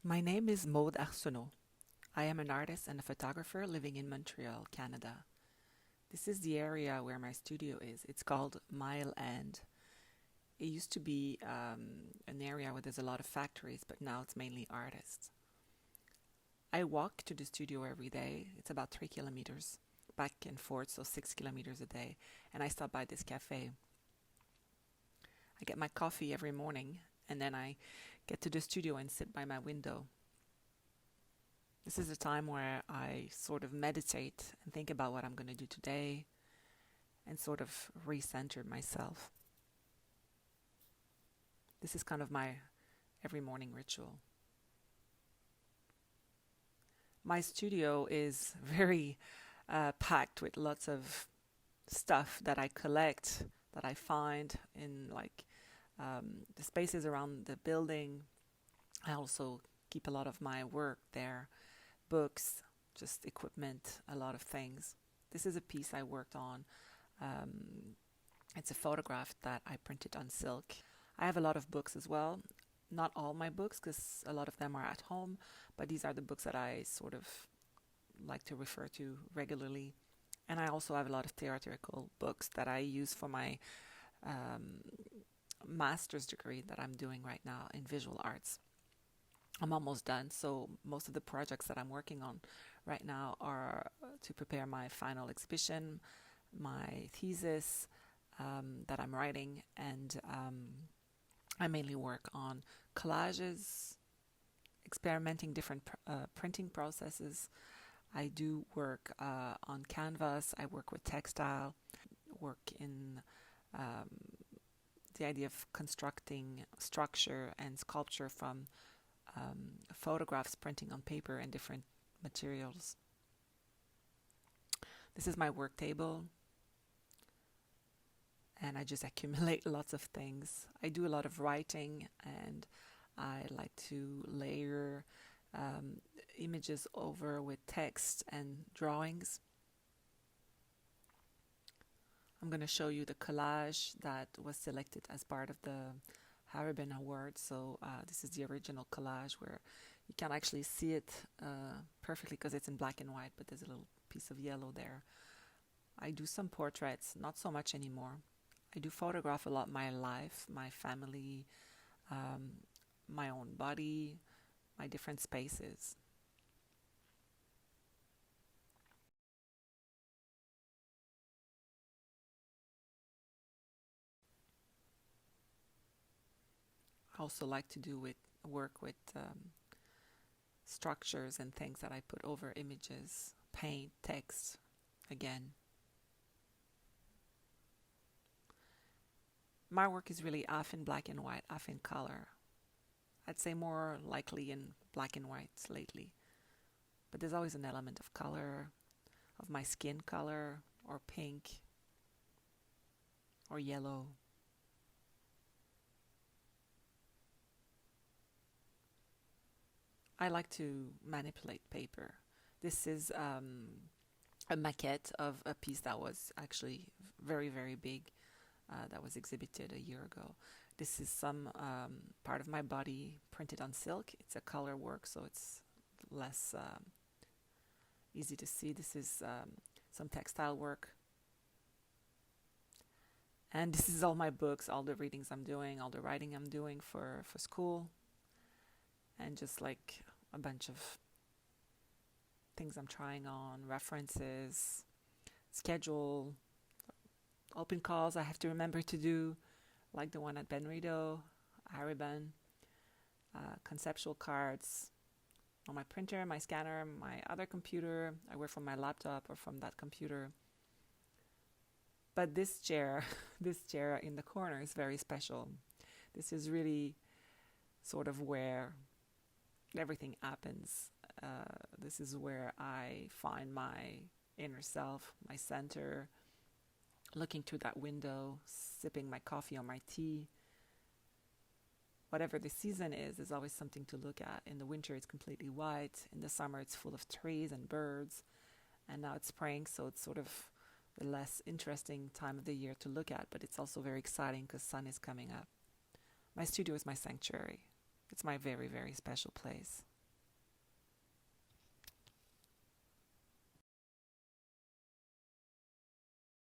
My name is Maude Arsenault. I am an artist and a photographer living in Montreal, Canada. This is the area where my studio is. It's called Mile End. It used to be an area where there's a lot of factories, but now it's mainly artists. I walk to the studio every day. It's about 3 kilometers back and forth, so 6 kilometers a day. And I stop by this cafe. I get my coffee every morning, and then I get to the studio and sit by my window. This is a time where I sort of meditate and think about what I'm going to do today and sort of recenter myself. This is kind of my every morning ritual. My studio is very packed with lots of stuff that I collect, that I find in the spaces around the building. I also keep a lot of my work there, books, just equipment, a lot of things. This is a piece I worked on. It's a photograph that I printed on silk. I have a lot of books as well. Not all my books, because a lot of them are at home, but these are the books that I sort of like to refer to regularly. And I also have a lot of theoretical books that I use for my master's degree that I'm doing right now in visual arts. I'm almost done, so most of the projects that I'm working on right now are to prepare my final exhibition, my thesis that I'm writing, and I mainly work on collages, experimenting different printing processes. I do work on canvas, I work with textile, work in the idea of constructing structure and sculpture from photographs, printing on paper and different materials. This is my work table, and I just accumulate lots of things. I do a lot of writing, and I like to layer images over with text and drawings. I'm going to show you the collage that was selected as part of the Hariban award. So this is the original collage where you can actually see it perfectly because it's in black and white, but there's a little piece of yellow there. I do some portraits, not so much anymore. I do photograph a lot my life, my family, my own body, my different spaces. I also like to do work with structures and things that I put over images, paint, text, again. My work is really half in black and white, half in color. I'd say more likely in black and white lately. But there's always an element of color, of my skin color, or pink, or yellow. I like to manipulate paper. This is a maquette of a piece that was actually very, very big, that was exhibited a year ago. This is some part of my body printed on silk. It's a color work, so it's less easy to see. This is some textile work. And this is all my books, all the readings I'm doing, all the writing I'm doing for school. And just like a bunch of things I'm trying on, references, schedule, open calls I have to remember to do, like the one at Benrido, Hariban, conceptual cards on my printer, my scanner, my other computer. I work from my laptop or from that computer. But this chair, this chair in the corner is very special. This is really sort of where everything happens. This is where I find my inner self, my center, looking through that window, sipping my coffee or my tea. Whatever the season is, there's always something to look at. In the winter, it's completely white. In the summer, it's full of trees and birds. And now it's spring, so it's sort of the less interesting time of the year to look at, but it's also very exciting because sun is coming up. My studio is my sanctuary. It's my very, very special place.